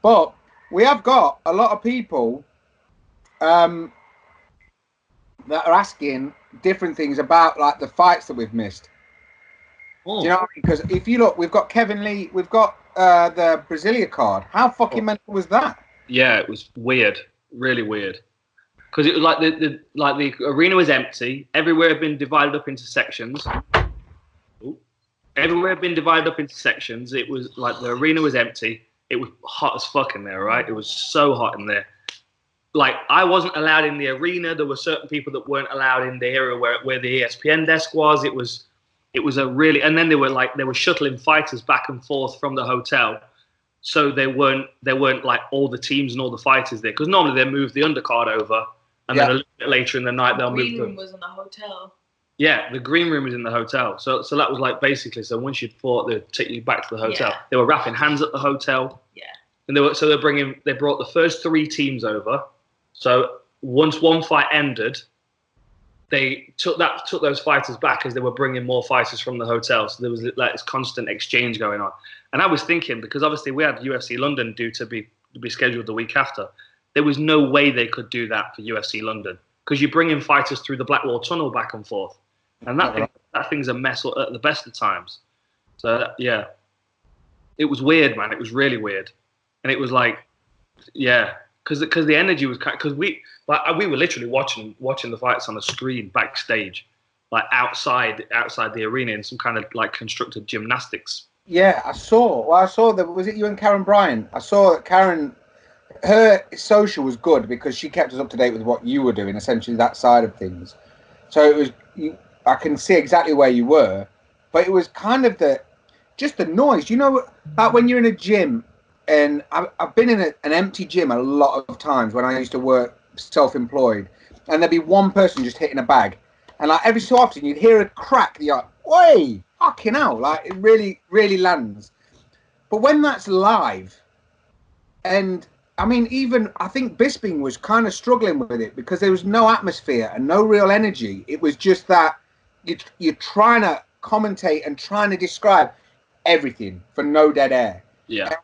But we have got a lot of people that are asking different things about like the fights that we've missed. Oh. Do you know what I mean? Because if you look, we've got Kevin Lee, we've got the Brasilia card. How fucking mental was that? Yeah, it was weird, really weird. Because it was like the arena was empty. Everywhere had been divided up into sections. Everywhere had been divided up into sections. It was like the arena was empty. It was hot as fuck in there, right? It was so hot in there. Like, I wasn't allowed in the arena. There were certain people that weren't allowed in the area where the ESPN desk was. It was a really, and then they were shuttling fighters back and forth from the hotel. So there weren't like all the teams and all the fighters there. Because normally they move the undercard over, and then a little bit later in the night they'll move. The green room was in the hotel. Yeah, the green room was in the hotel. So that was like basically, so once you'd fought, they'd take you back to the hotel. Yeah. They were wrapping hands at the hotel. Yeah. And they brought the first 3 teams over. So once one fight ended, they took those fighters back as they were bringing more fighters from the hotel. So there was like this constant exchange going on. And I was thinking, because obviously we had UFC London due to be scheduled the week after, there was no way they could do that for UFC London, because you bring in fighters through the Blackwall Tunnel back and forth. And that thing's a mess at the best of times. So, yeah, it was weird, man. It was really weird. And it was like, yeah, because the energy was kind, because we were literally watching the fights on the screen backstage, like outside the arena in some kind of like constructed gymnastics. Yeah, I saw that. Was it you and Karen Bryant? I saw that Karen, her social was good because she kept us up to date with what you were doing, essentially that side of things. So it was, I can see exactly where you were, but it was kind of just the noise. You know, like when you're in a gym, and I've been in an empty gym a lot of times when I used to work self-employed, and there'd be one person just hitting a bag, and like every so often you'd hear a crack. You're like, "Oi, fucking hell!" Like it really, really lands. But when that's live, and I mean, even I think Bisping was kind of struggling with it because there was no atmosphere and no real energy. It was just that you're trying to commentate and trying to describe everything for no dead air. Yeah.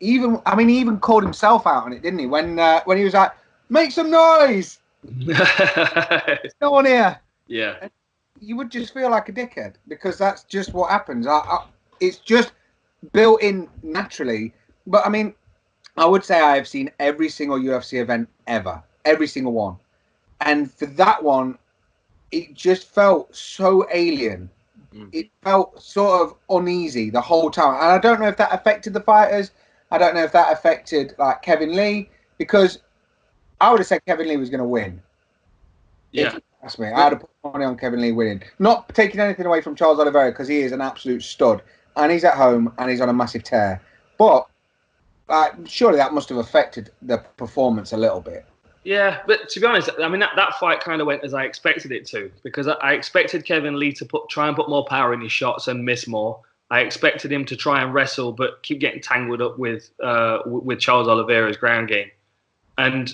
He even called himself out on it, didn't he? When he was like, "Make some noise! There's no one here." Yeah. And you would just feel like a dickhead because that's just what happens. It's just built in naturally. But I mean, I would say I have seen every single UFC event ever, every single one, and for that one, it just felt so alien. It felt sort of uneasy the whole time, and I don't know if that affected the fighters. I don't know if that affected like Kevin Lee, because I would have said Kevin Lee was going to win. Yeah, if you ask me, I would have put money on Kevin Lee winning. Not taking anything away from Charles Oliveira, because he is an absolute stud, and he's at home and he's on a massive tear. But surely that must have affected the performance a little bit. Yeah, but to be honest, I mean that fight kind of went as I expected it to, because I expected Kevin Lee to try and put more power in his shots and miss more. I expected him to try and wrestle, but keep getting tangled up with Charles Oliveira's ground game. And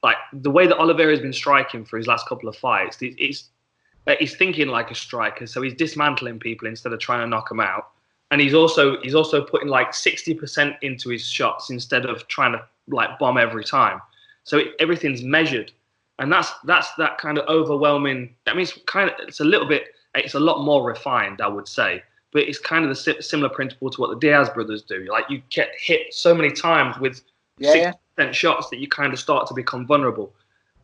like the way that Oliveira's been striking for his last couple of fights, he's thinking like a striker, so he's dismantling people instead of trying to knock them out. And he's also putting like 60% into his shots instead of trying to like bomb every time. So everything's measured, and that's that kind of overwhelming. I mean, it's a lot more refined, I would say. But it's kind of the similar principle to what the Diaz brothers do. Like you get hit so many times with 60% shots that you kind of start to become vulnerable.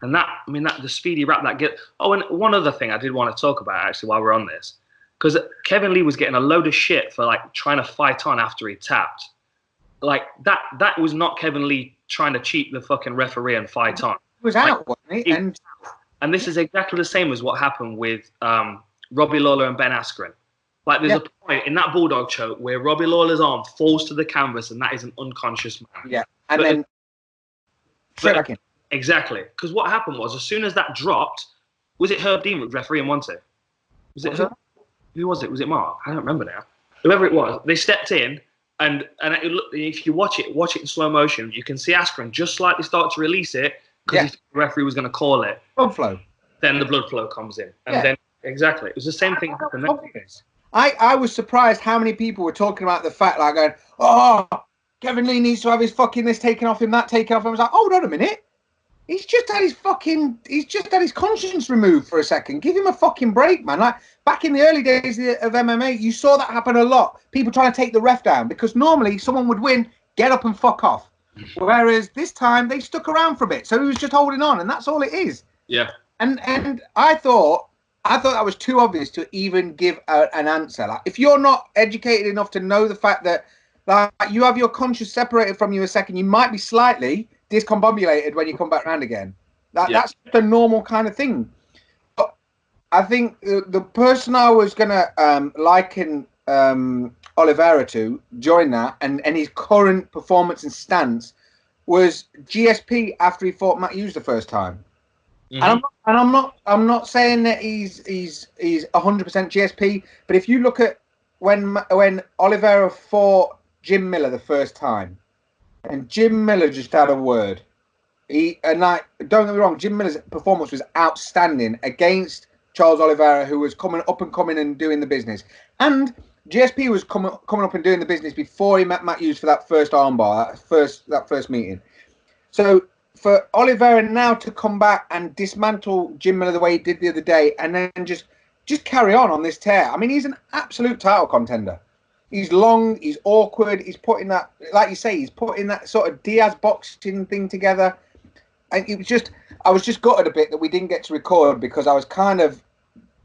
And the speedy wrap that get. Oh, and one other thing I did want to talk about actually while we're on this, because Kevin Lee was getting a load of shit for like trying to fight on after he tapped. Like that was not Kevin Lee trying to cheat the fucking referee and fight on. He was out, wasn't he? And this is exactly the same as what happened with Robbie Lawler and Ben Askren. Like there's a point in that Bulldog choke where Robbie Lawler's arm falls to the canvas, and that is an unconscious man. Yeah, and then straight back in. Exactly, because what happened was as soon as that dropped, was it Herb Dean refereeing one it? Was it who was it? Was it Mark? I don't remember now. Whoever it was, they stepped in, and if you watch it in slow motion, you can see Askren just slightly start to release it because the referee was going to call it. Blood flow. Then the blood flow comes in, and then exactly, it was the same thing happened. I was surprised how many people were talking about the fact, like going, "Oh, Kevin Lee needs to have his fucking this taken off him, that taken off him. I was like, hold on a minute. He's just had his conscience removed for a second. Give him a fucking break, man. Like back in the early days of MMA, you saw that happen a lot. People trying to take the ref down because normally someone would win, get up and fuck off. Whereas this time they stuck around for a bit, so he was just holding on, and that's all it is. Yeah. And I thought that was too obvious to even give an answer. Like if you're not educated enough to know the fact that like you have your conscience separated from you a second, you might be slightly discombobulated when you come back around again. That's the normal kind of thing. But I think the person I was gonna liken Oliveira to join that and his current performance and stance was GSP after he fought Matt Hughes the first time. Mm-hmm. And I'm not saying that he's 100% GSP, but if you look at when Oliveira fought Jim Miller the first time, and Jim Miller just had a word. Don't get me wrong, Jim Miller's performance was outstanding against Charles Oliveira, who was coming and doing the business. And GSP was coming up and doing the business before he met Matt Hughes for that first armbar, that first meeting. So for Oliveira now to come back and dismantle Jim Miller the way he did the other day, and then just carry on this tear. I mean, he's an absolute title contender. He's long, he's awkward, he's putting that, like you say, he's putting that sort of Diaz boxing thing together. And I was just gutted a bit that we didn't get to record because I was kind of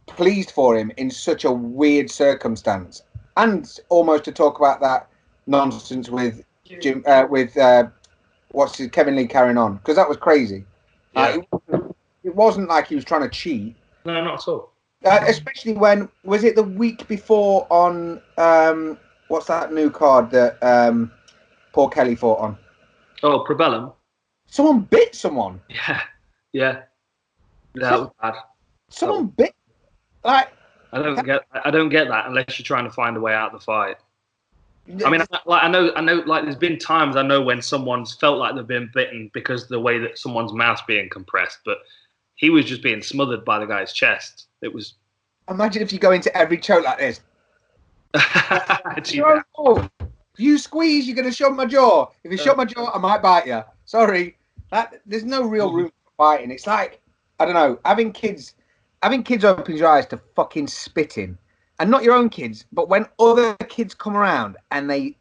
pleased for him in such a weird circumstance. And almost to talk about that nonsense with Kevin Lee carrying on, because that was crazy. Yeah. It wasn't like he was trying to cheat. No, not at all. Especially when, was it the week before on, what's that new card that Paul Kelly fought on? Oh, Probellum. Someone bit someone. Yeah. That was bad. Someone bit. Like, I don't get that unless you're trying to find a way out of the fight. I mean, I know. Like, there's been times I know when someone's felt like they've been bitten because of the way that someone's mouth's being compressed, but he was just being smothered by the guy's chest. It was. Imagine if you go into every choke like this. If you squeeze, you're going to shut my jaw. If you shut my jaw, I might bite you. Sorry. There's no real room for fighting. It's like, I don't know, having kids opens your eyes to fucking spitting. And not your own kids, but when other kids come around and I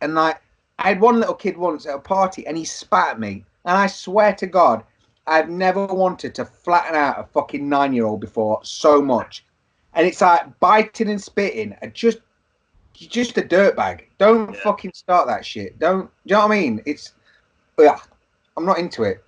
had one little kid once at a party and he spat at me. And I swear to God, I've never wanted to flatten out a fucking 9-year-old before so much. And it's like biting and spitting are just a dirtbag. Don't fucking start that shit. Do you know what I mean? I'm not into it.